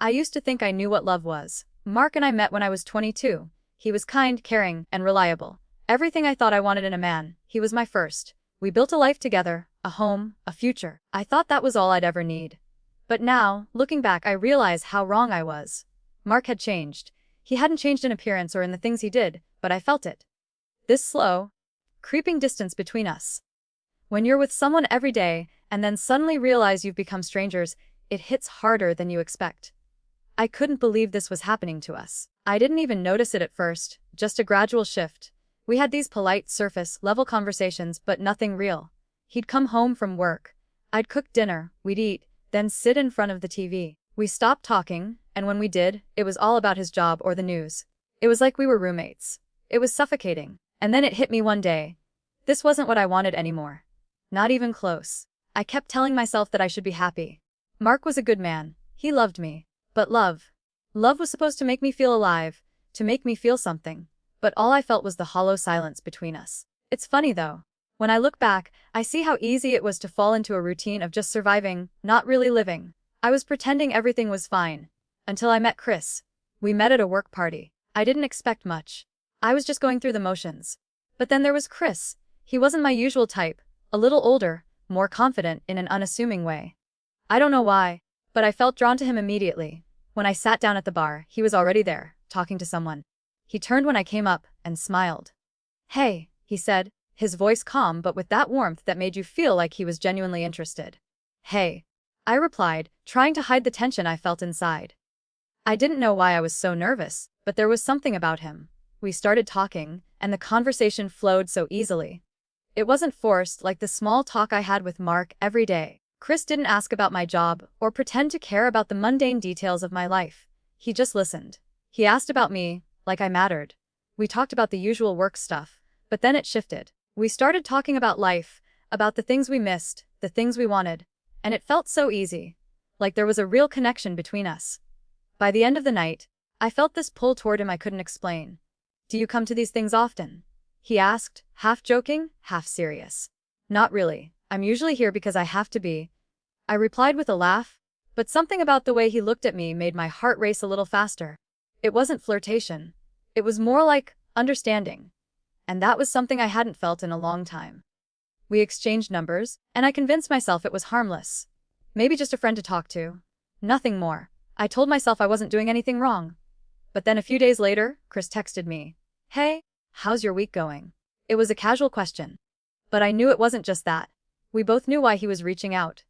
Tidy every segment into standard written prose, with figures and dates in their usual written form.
I used to think I knew what love was. Mark and I met when I was 22. He was kind, caring, and reliable. Everything I thought I wanted in a man. He was my first. We built a life together, a home, a future. I thought that was all I'd ever need. But now, looking back, I realize how wrong I was. Mark had changed. He hadn't changed in appearance or in the things he did, but I felt it. This slow, creeping distance between us. When you're with someone every day, and then suddenly realize you've become strangers, it hits harder than you expect. I couldn't believe this was happening to us. I didn't even notice it at first, just a gradual shift. We had these polite, surface-level conversations, but nothing real. He'd come home from work. I'd cook dinner, we'd eat, then sit in front of the TV. We stopped talking, and when we did, it was all about his job or the news. It was like we were roommates. It was suffocating. And then it hit me one day. This wasn't what I wanted anymore. Not even close. I kept telling myself that I should be happy. Mark was a good man. He loved me. But love was supposed to make me feel alive, to make me feel something. But all I felt was the hollow silence between us. It's funny though. When I look back, I see how easy it was to fall into a routine of just surviving, not really living. I was pretending everything was fine. Until I met Chris. We met at a work party. I didn't expect much. I was just going through the motions. But then there was Chris. He wasn't my usual type, a little older, more confident in an unassuming way. I don't know why, but I felt drawn to him immediately. When I sat down at the bar, he was already there, talking to someone. He turned when I came up and smiled. "Hey," he said, his voice calm but with that warmth that made you feel like he was genuinely interested. "Hey," I replied, trying to hide the tension I felt inside. I didn't know why I was so nervous, but there was something about him. We started talking, and the conversation flowed so easily. It wasn't forced like the small talk I had with Mark every day. Chris didn't ask about my job or pretend to care about the mundane details of my life. He just listened. He asked about me, like I mattered. We talked about the usual work stuff, but then it shifted. We started talking about life, about the things we missed, the things we wanted, and it felt so easy, like there was a real connection between us. By the end of the night, I felt this pull toward him I couldn't explain. "Do you come to these things often?" he asked, half joking, half serious. "Not really. I'm usually here because I have to be," I replied with a laugh, but something about the way he looked at me made my heart race a little faster. It wasn't flirtation. It was more like understanding. And that was something I hadn't felt in a long time. We exchanged numbers, and I convinced myself it was harmless. Maybe just a friend to talk to. Nothing more. I told myself I wasn't doing anything wrong. But then a few days later, Chris texted me. "Hey, how's your week going?" It was a casual question. But I knew it wasn't just that. We both knew why he was reaching out.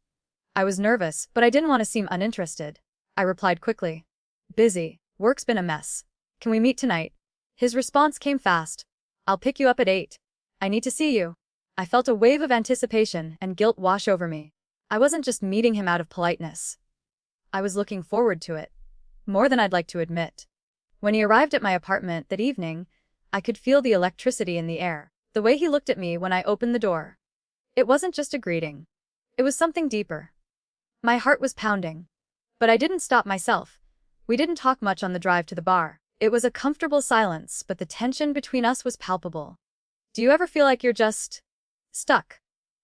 I was nervous, but I didn't want to seem uninterested. I replied quickly. "Busy. Work's been a mess. Can we meet tonight?" His response came fast. "I'll pick you up at 8. I need to see you." I felt a wave of anticipation and guilt wash over me. I wasn't just meeting him out of politeness. I was looking forward to it. More than I'd like to admit. When he arrived at my apartment that evening, I could feel the electricity in the air, the way he looked at me when I opened the door. It wasn't just a greeting. It was something deeper. My heart was pounding. But I didn't stop myself. We didn't talk much on the drive to the bar. It was a comfortable silence, but the tension between us was palpable. "Do you ever feel like you're just stuck?"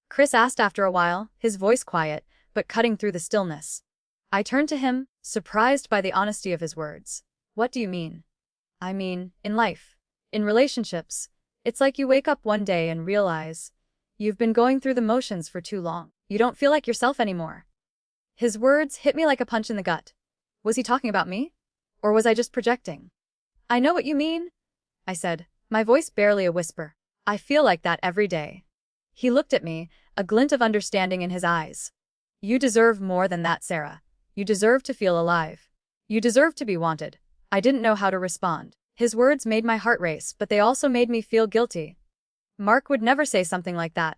Chris asked after a while, his voice quiet, but cutting through the stillness. I turned to him, surprised by the honesty of his words. "What do you mean?" "I mean, in life. In relationships. It's like you wake up one day and realize you've been going through the motions for too long. You don't feel like yourself anymore." His words hit me like a punch in the gut. Was he talking about me? Or was I just projecting? "I know what you mean," I said, my voice barely a whisper. "I feel like that every day." He looked at me, a glint of understanding in his eyes. "You deserve more than that, Sarah. You deserve to feel alive. You deserve to be wanted." I didn't know how to respond. His words made my heart race, but they also made me feel guilty. Mark would never say something like that.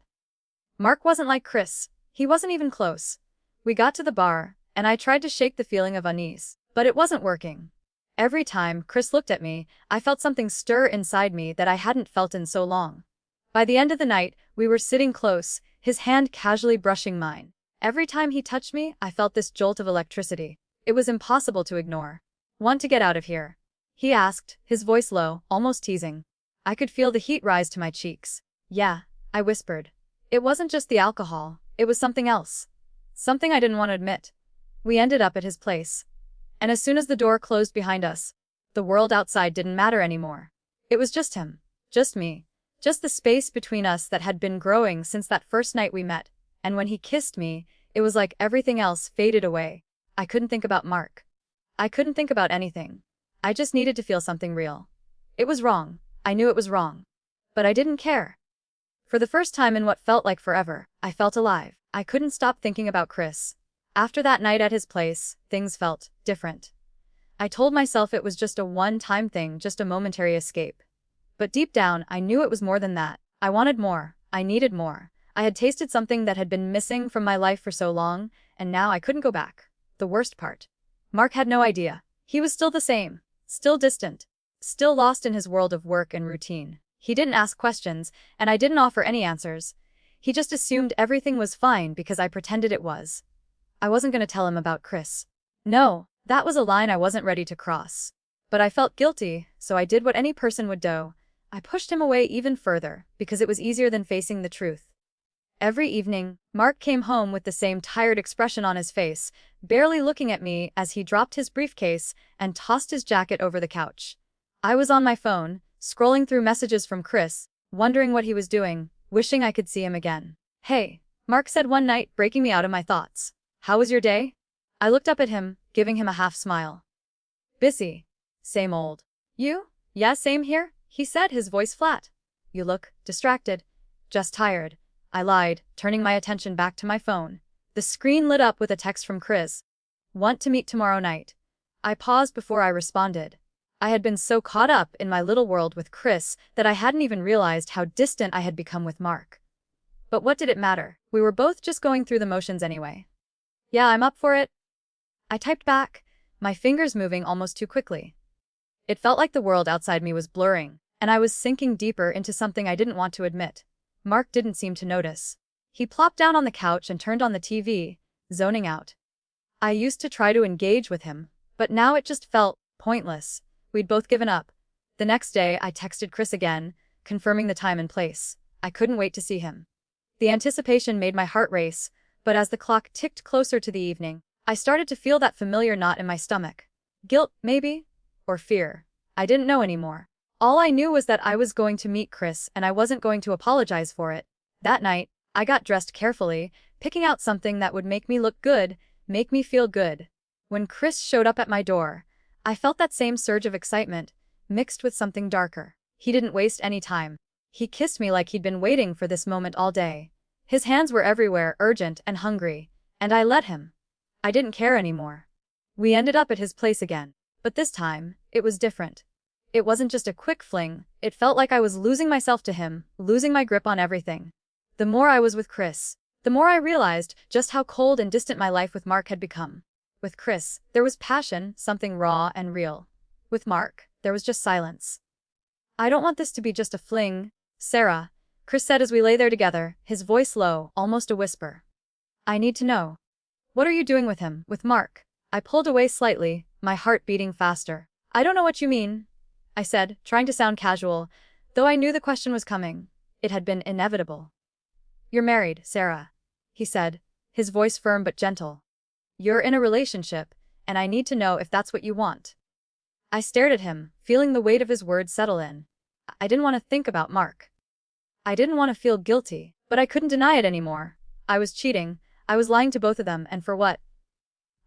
Mark wasn't like Chris. He wasn't even close. We got to the bar, and I tried to shake the feeling of unease, but it wasn't working. Every time Chris looked at me, I felt something stir inside me that I hadn't felt in so long. By the end of the night, we were sitting close, his hand casually brushing mine. Every time he touched me, I felt this jolt of electricity. It was impossible to ignore. "Want to get out of here?" he asked, his voice low, almost teasing. I could feel the heat rise to my cheeks. "Yeah," I whispered. It wasn't just the alcohol, it was something else. Something I didn't want to admit. We ended up at his place. And as soon as the door closed behind us, the world outside didn't matter anymore. It was just him. Just me. Just the space between us that had been growing since that first night we met. And when he kissed me, it was like everything else faded away. I couldn't think about Mark. I couldn't think about anything. I just needed to feel something real. It was wrong. I knew it was wrong. But I didn't care. For the first time in what felt like forever, I felt alive. I couldn't stop thinking about Chris. After that night at his place, things felt different. I told myself it was just a one-time thing, just a momentary escape. But deep down, I knew it was more than that. I wanted more. I needed more. I had tasted something that had been missing from my life for so long, and now I couldn't go back. The worst part. Mark had no idea. He was still the same. Still distant. Still lost in his world of work and routine. He didn't ask questions, and I didn't offer any answers. He just assumed everything was fine because I pretended it was. I wasn't going to tell him about Chris. No, that was a line I wasn't ready to cross. But I felt guilty, so I did what any person would do. I pushed him away even further, because it was easier than facing the truth. Every evening, Mark came home with the same tired expression on his face, barely looking at me as he dropped his briefcase and tossed his jacket over the couch. I was on my phone, scrolling through messages from Chris, wondering what he was doing, wishing I could see him again. "Hey," Mark said one night, breaking me out of my thoughts. "How was your day?" I looked up at him, giving him a half smile. "Busy. Same old. You?" "Yeah, same here," he said, his voice flat. "You look distracted." "Just tired," I lied, turning my attention back to my phone. The screen lit up with a text from Chris. "Want to meet tomorrow night?" I paused before I responded. I had been so caught up in my little world with Chris that I hadn't even realized how distant I had become with Mark. But what did it matter? We were both just going through the motions anyway. "Yeah, I'm up for it," I typed back, my fingers moving almost too quickly. It felt like the world outside me was blurring, and I was sinking deeper into something I didn't want to admit. Mark didn't seem to notice. He plopped down on the couch and turned on the TV, zoning out. I used to try to engage with him, but now it just felt pointless. We'd both given up. The next day, I texted Chris again, confirming the time and place. I couldn't wait to see him. The anticipation made my heart race, but as the clock ticked closer to the evening, I started to feel that familiar knot in my stomach. Guilt, maybe? Or fear? I didn't know anymore. All I knew was that I was going to meet Chris and I wasn't going to apologize for it. That night, I got dressed carefully, picking out something that would make me look good, make me feel good. When Chris showed up at my door, I felt that same surge of excitement, mixed with something darker. He didn't waste any time. He kissed me like he'd been waiting for this moment all day. His hands were everywhere, urgent and hungry, and I let him. I didn't care anymore. We ended up at his place again, but this time, it was different. It wasn't just a quick fling, it felt like I was losing myself to him, losing my grip on everything. The more I was with Chris, the more I realized just how cold and distant my life with Mark had become. With Chris, there was passion, something raw and real. With Mark, there was just silence. "I don't want this to be just a fling, Sarah," Chris said as we lay there together, his voice low, almost a whisper. "I need to know. What are you doing with him, with Mark?" I pulled away slightly, my heart beating faster. "I don't know what you mean," I said, trying to sound casual, though I knew the question was coming. It had been inevitable. "You're married, Sarah," he said, his voice firm but gentle. "You're in a relationship, and I need to know if that's what you want." I stared at him, feeling the weight of his words settle in. I didn't want to think about Mark. I didn't want to feel guilty, but I couldn't deny it anymore. I was cheating, I was lying to both of them, and for what?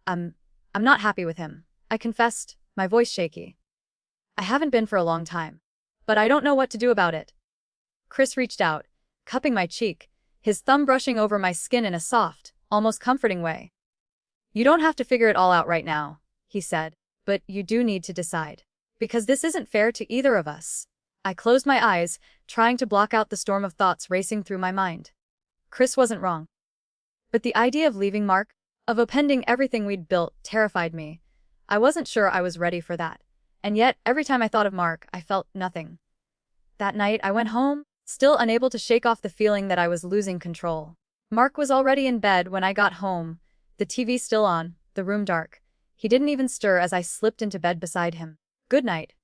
I'm not happy with him," I confessed, my voice shaky. "I haven't been for a long time. But I don't know what to do about it." Chris reached out, cupping my cheek, his thumb brushing over my skin in a soft, almost comforting way. "You don't have to figure it all out right now," he said, "but you do need to decide. Because this isn't fair to either of us." I closed my eyes, trying to block out the storm of thoughts racing through my mind. Chris wasn't wrong. But the idea of leaving Mark, of upending everything we'd built, terrified me. I wasn't sure I was ready for that. And yet, every time I thought of Mark, I felt nothing. That night, I went home, still unable to shake off the feeling that I was losing control. Mark was already in bed when I got home, the TV still on, the room dark. He didn't even stir as I slipped into bed beside him. "Good night,"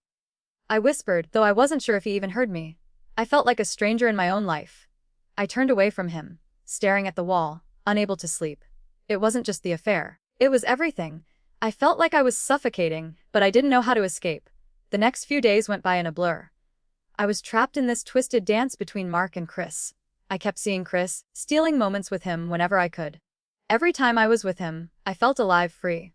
I whispered, though I wasn't sure if he even heard me. I felt like a stranger in my own life. I turned away from him, staring at the wall, unable to sleep. It wasn't just the affair. It was everything. I felt like I was suffocating, but I didn't know how to escape. The next few days went by in a blur. I was trapped in this twisted dance between Mark and Chris. I kept seeing Chris, stealing moments with him whenever I could. Every time I was with him, I felt alive, free.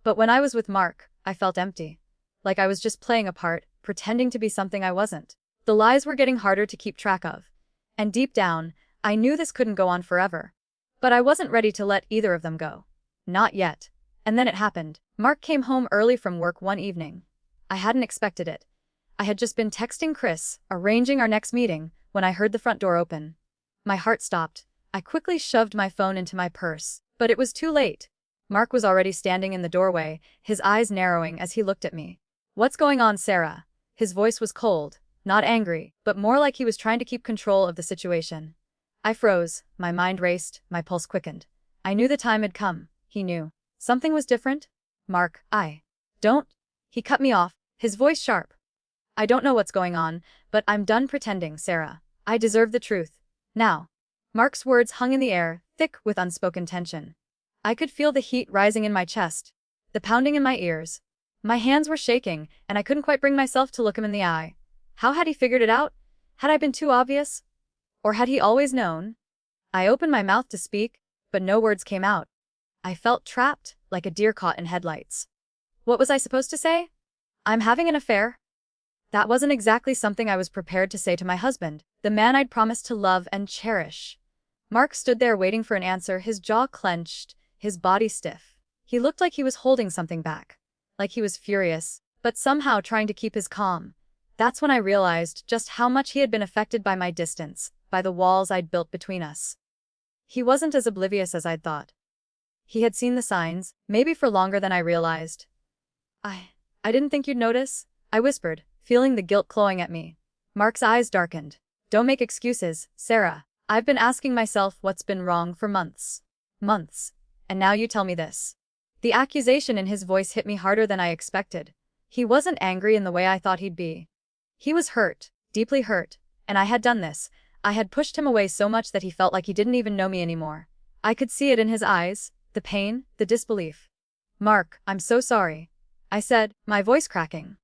But when I was with Mark, I felt empty. Like I was just playing a part, pretending to be something I wasn't. The lies were getting harder to keep track of. And deep down, I knew this couldn't go on forever. But I wasn't ready to let either of them go. Not yet. And then it happened. Mark came home early from work one evening. I hadn't expected it. I had just been texting Chris, arranging our next meeting, when I heard the front door open. My heart stopped. I quickly shoved my phone into my purse, but it was too late. Mark was already standing in the doorway, his eyes narrowing as he looked at me. "What's going on, Sarah?" His voice was cold, not angry, but more like he was trying to keep control of the situation. I froze, my mind raced, my pulse quickened. I knew the time had come. He knew. Something was different. "Mark, don't." He cut me off, his voice sharp. "I don't know what's going on, but I'm done pretending, Sarah. I deserve the truth. Now." Mark's words hung in the air, thick with unspoken tension. I could feel the heat rising in my chest, the pounding in my ears. My hands were shaking, and I couldn't quite bring myself to look him in the eye. How had he figured it out? Had I been too obvious? Or had he always known? I opened my mouth to speak, but no words came out. I felt trapped, like a deer caught in headlights. What was I supposed to say? "I'm having an affair?" That wasn't exactly something I was prepared to say to my husband, the man I'd promised to love and cherish. Mark stood there waiting for an answer, his jaw clenched, his body stiff. He looked like he was holding something back. Like he was furious, but somehow trying to keep his calm. That's when I realized just how much he had been affected by my distance, by the walls I'd built between us. He wasn't as oblivious as I'd thought. He had seen the signs, maybe for longer than I realized. I didn't think you'd notice," I whispered, feeling the guilt clawing at me. Mark's eyes darkened. "Don't make excuses, Sarah. I've been asking myself what's been wrong for months. Months. And now you tell me this." The accusation in his voice hit me harder than I expected. He wasn't angry in the way I thought he'd be. He was hurt, deeply hurt, and I had done this. I had pushed him away so much that he felt like he didn't even know me anymore. I could see it in his eyes, the pain, the disbelief. "Mark, I'm so sorry," I said, my voice cracking.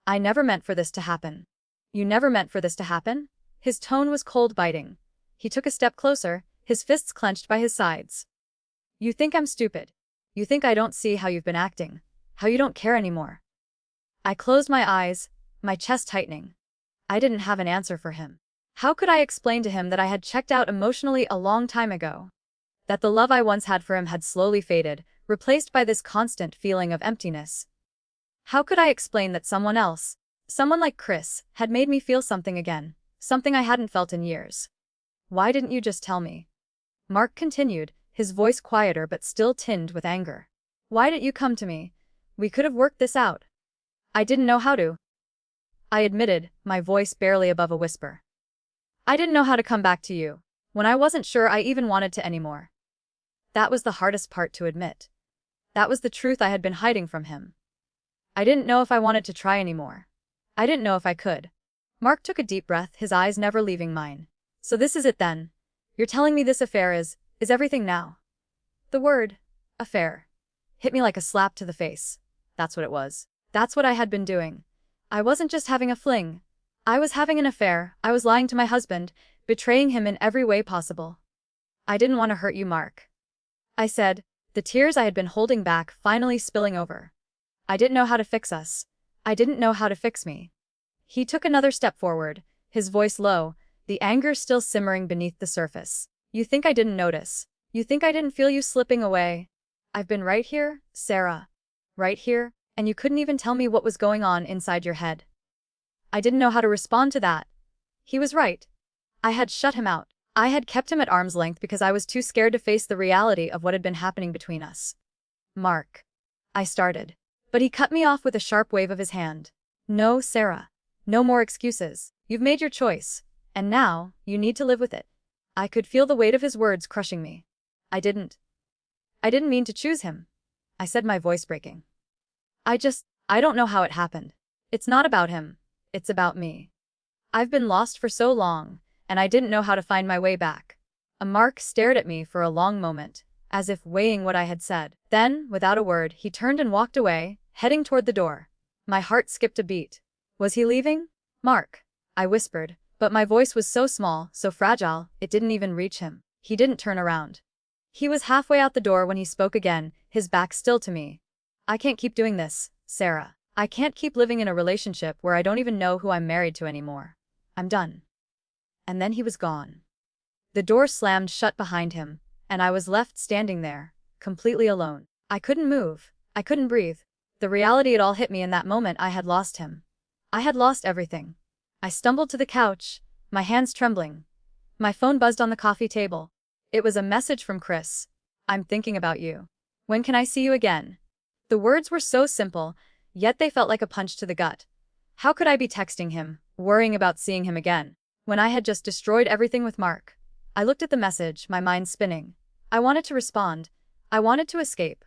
"I never meant for this to happen." "You never meant for this to happen?" His tone was cold, biting. He took a step closer, his fists clenched by his sides. "You think I'm stupid. You think I don't see how you've been acting, how you don't care anymore." I closed my eyes, my chest tightening. I didn't have an answer for him. How could I explain to him that I had checked out emotionally a long time ago? That the love I once had for him had slowly faded, replaced by this constant feeling of emptiness? How could I explain that someone else, someone like Chris, had made me feel something again, something I hadn't felt in years? "Why didn't you just tell me?" Mark continued, his voice quieter but still tinged with anger. "Why didn't you come to me? We could have worked this out." "I didn't know how to," I admitted, my voice barely above a whisper. "I didn't know how to come back to you, when I wasn't sure I even wanted to anymore." That was the hardest part to admit. That was the truth I had been hiding from him. I didn't know if I wanted to try anymore. I didn't know if I could. Mark took a deep breath, his eyes never leaving mine. "So this is it then? You're telling me this affair is everything now?" The word, affair, hit me like a slap to the face. That's what it was. That's what I had been doing. I wasn't just having a fling. I was having an affair. I was lying to my husband, betraying him in every way possible. "I didn't want to hurt you, Mark," I said, the tears I had been holding back finally spilling over. "I didn't know how to fix us. I didn't know how to fix me." He took another step forward, his voice low, the anger still simmering beneath the surface. "You think I didn't notice? You think I didn't feel you slipping away? I've been right here, Sarah. Right here, and you couldn't even tell me what was going on inside your head." I didn't know how to respond to that. He was right. I had shut him out. I had kept him at arm's length because I was too scared to face the reality of what had been happening between us. "Mark," I started. But he cut me off with a sharp wave of his hand. "No, Sarah. No more excuses. You've made your choice, and now, you need to live with it." I could feel the weight of his words crushing me. I didn't mean to choose him," I said, my voice breaking. I don't know how it happened. It's not about him. It's about me. I've been lost for so long, and I didn't know how to find my way back." Mark stared at me for a long moment, as if weighing what I had said. Then, without a word, he turned and walked away, heading toward the door. My heart skipped a beat. Was he leaving? Mark, I whispered, but my voice was so small, so fragile, it didn't even reach him. He didn't turn around. He was halfway out the door when he spoke again, his back still to me. I can't keep doing this, Sarah. I can't keep living in a relationship where I don't even know who I'm married to anymore. I'm done. And then he was gone. The door slammed shut behind him, and I was left standing there, completely alone. I couldn't move. I couldn't breathe. The reality it all hit me in that moment. I had lost him. I had lost everything. I stumbled to the couch, my hands trembling. My phone buzzed on the coffee table. It was a message from Chris. I'm thinking about you. When can I see you again? The words were so simple, yet they felt like a punch to the gut. How could I be texting him, worrying about seeing him again, when I had just destroyed everything with Mark? I looked at the message, my mind spinning. I wanted to respond. I wanted to escape.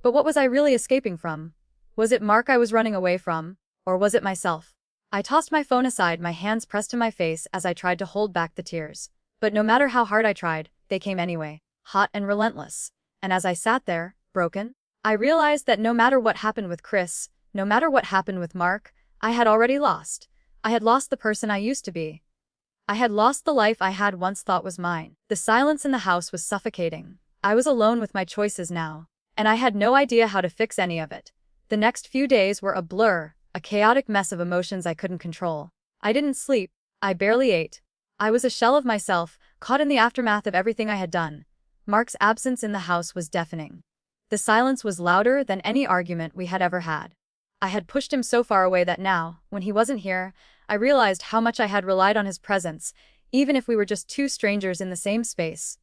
But what was I really escaping from? Was it Mark I was running away from, or was it myself? I tossed my phone aside, my hands pressed to my face as I tried to hold back the tears. But no matter how hard I tried, they came anyway, hot and relentless. And as I sat there, broken, I realized that no matter what happened with Chris, no matter what happened with Mark, I had already lost. I had lost the person I used to be. I had lost the life I had once thought was mine. The silence in the house was suffocating. I was alone with my choices now, and I had no idea how to fix any of it. The next few days were a blur, a chaotic mess of emotions I couldn't control. I didn't sleep. I barely ate. I was a shell of myself, caught in the aftermath of everything I had done. Mark's absence in the house was deafening. The silence was louder than any argument we had ever had. I had pushed him so far away that now, when he wasn't here, I realized how much I had relied on his presence, even if we were just two strangers in the same space.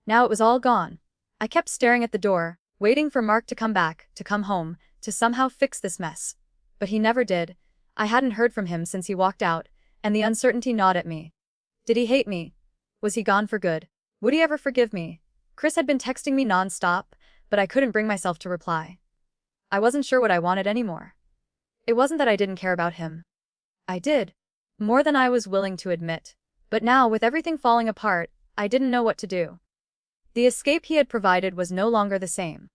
Now it was all gone. I kept staring at the door, waiting for Mark to come back, to come home, to somehow fix this mess. But he never did. I hadn't heard from him since he walked out, and the uncertainty gnawed at me. Did he hate me? Was he gone for good? Would he ever forgive me? Chris had been texting me non-stop, but I couldn't bring myself to reply. I wasn't sure what I wanted anymore. It wasn't that I didn't care about him. I did. More than I was willing to admit. But now, with everything falling apart, I didn't know what to do. The escape he had provided was no longer the same.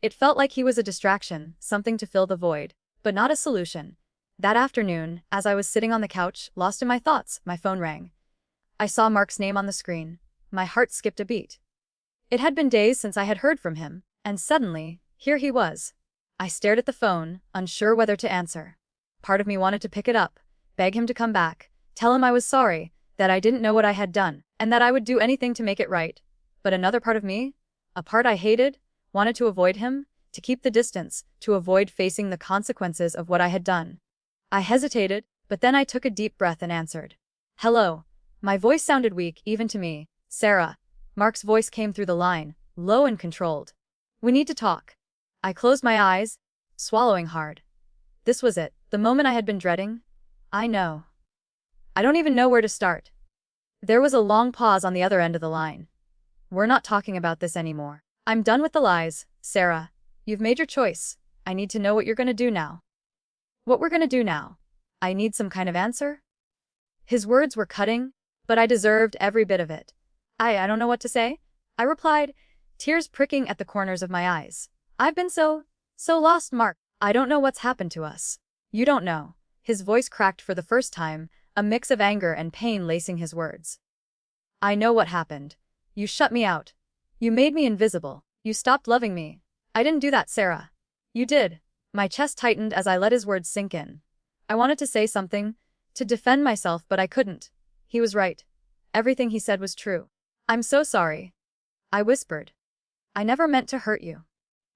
It felt like he was a distraction, something to fill the void, but not a solution. That afternoon, as I was sitting on the couch, lost in my thoughts, my phone rang. I saw Mark's name on the screen. My heart skipped a beat. It had been days since I had heard from him, and suddenly, here he was. I stared at the phone, unsure whether to answer. Part of me wanted to pick it up, beg him to come back, tell him I was sorry, that I didn't know what I had done, and that I would do anything to make it right. But another part of me, a part I hated, wanted to avoid him, to keep the distance, to avoid facing the consequences of what I had done. I hesitated, but then I took a deep breath and answered. Hello. My voice sounded weak, even to me. Sarah. Mark's voice came through the line, low and controlled. We need to talk. I closed my eyes, swallowing hard. This was it, the moment I had been dreading. I know. I don't even know where to start. There was a long pause on the other end of the line. We're not talking about this anymore. I'm done with the lies, Sarah. You've made your choice. I need to know what you're gonna do now. What we're gonna do now. I need some kind of answer. His words were cutting, but I deserved every bit of it. I don't know what to say, I replied, tears pricking at the corners of my eyes. I've been so lost, Mark. I don't know what's happened to us. You don't know. His voice cracked for the first time, a mix of anger and pain lacing his words. I know what happened. You shut me out. You made me invisible. You stopped loving me. I didn't do that, Sarah. You did. My chest tightened as I let his words sink in. I wanted to say something, to defend myself, but I couldn't. He was right. Everything he said was true. I'm so sorry. I whispered. I never meant to hurt you.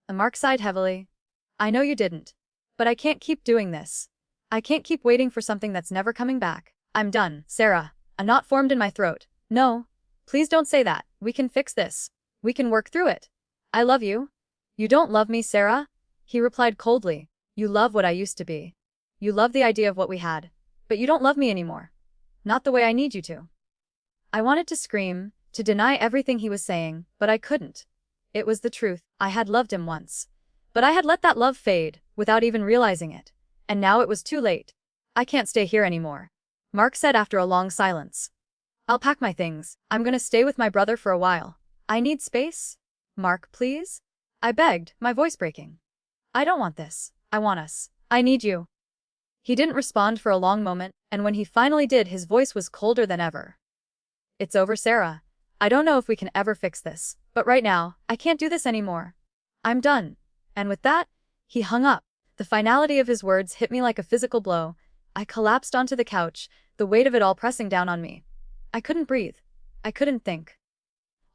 Mark sighed heavily. I know you didn't. But I can't keep doing this. I can't keep waiting for something that's never coming back. I'm done, Sarah. A knot formed in my throat. No. Please don't say that. We can fix this. We can work through it. I love you. You don't love me, Sarah? He replied coldly. You love what I used to be. You love the idea of what we had. But you don't love me anymore. Not the way I need you to. I wanted to scream, to deny everything he was saying, but I couldn't. It was the truth. I had loved him once. But I had let that love fade, without even realizing it. And now it was too late. I can't stay here anymore. Mark said after a long silence. I'll pack my things. I'm gonna stay with my brother for a while. I need space. Mark, please? I begged, my voice breaking. I don't want this. I want us. I need you. He didn't respond for a long moment, and when he finally did, his voice was colder than ever. It's over, Sarah. I don't know if we can ever fix this, but right now, I can't do this anymore. I'm done. And with that, he hung up. The finality of his words hit me like a physical blow. I collapsed onto the couch, the weight of it all pressing down on me. I couldn't breathe. I couldn't think.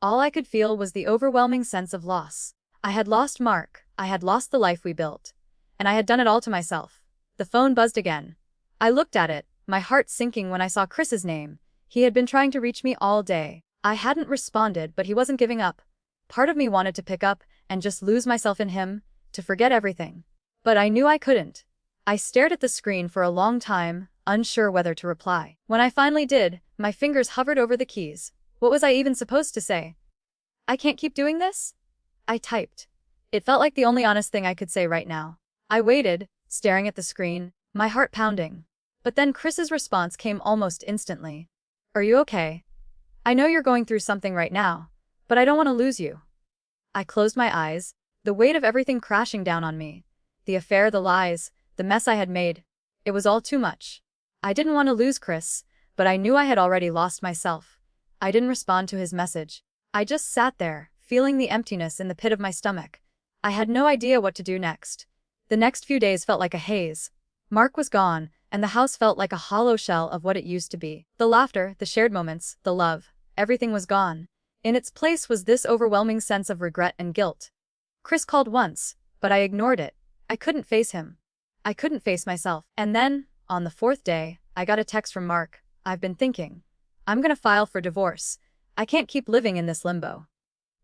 All I could feel was the overwhelming sense of loss. I had lost Mark, I had lost the life we built. And I had done it all to myself. The phone buzzed again. I looked at it, my heart sinking when I saw Chris's name. He had been trying to reach me all day. I hadn't responded, but he wasn't giving up. Part of me wanted to pick up and just lose myself in him, to forget everything. But I knew I couldn't. I stared at the screen for a long time, unsure whether to reply. When I finally did, my fingers hovered over the keys. What was I even supposed to say? I can't keep doing this? I typed. It felt like the only honest thing I could say right now. I waited, staring at the screen, my heart pounding. But then Chris's response came almost instantly. Are you okay? I know you're going through something right now, but I don't want to lose you. I closed my eyes, the weight of everything crashing down on me. The affair, the lies, the mess I had made. It was all too much. I didn't want to lose Chris, but I knew I had already lost myself. I didn't respond to his message. I just sat there, feeling the emptiness in the pit of my stomach. I had no idea what to do next. The next few days felt like a haze. Mark was gone, and the house felt like a hollow shell of what it used to be. The laughter, the shared moments, the love, everything was gone. In its place was this overwhelming sense of regret and guilt. Chris called once, but I ignored it. I couldn't face him. I couldn't face myself. And then, on the fourth day, I got a text from Mark. I've been thinking. I'm gonna file for divorce. I can't keep living in this limbo.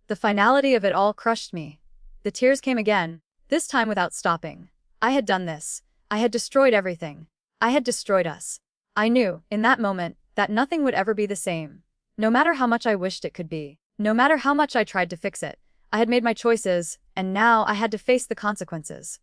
The finality of it all crushed me. The tears came again, this time without stopping. I had done this. I had destroyed everything. I had destroyed us. I knew, in that moment, that nothing would ever be the same. No matter how much I wished it could be. No matter how much I tried to fix it. I had made my choices, and now I had to face the consequences.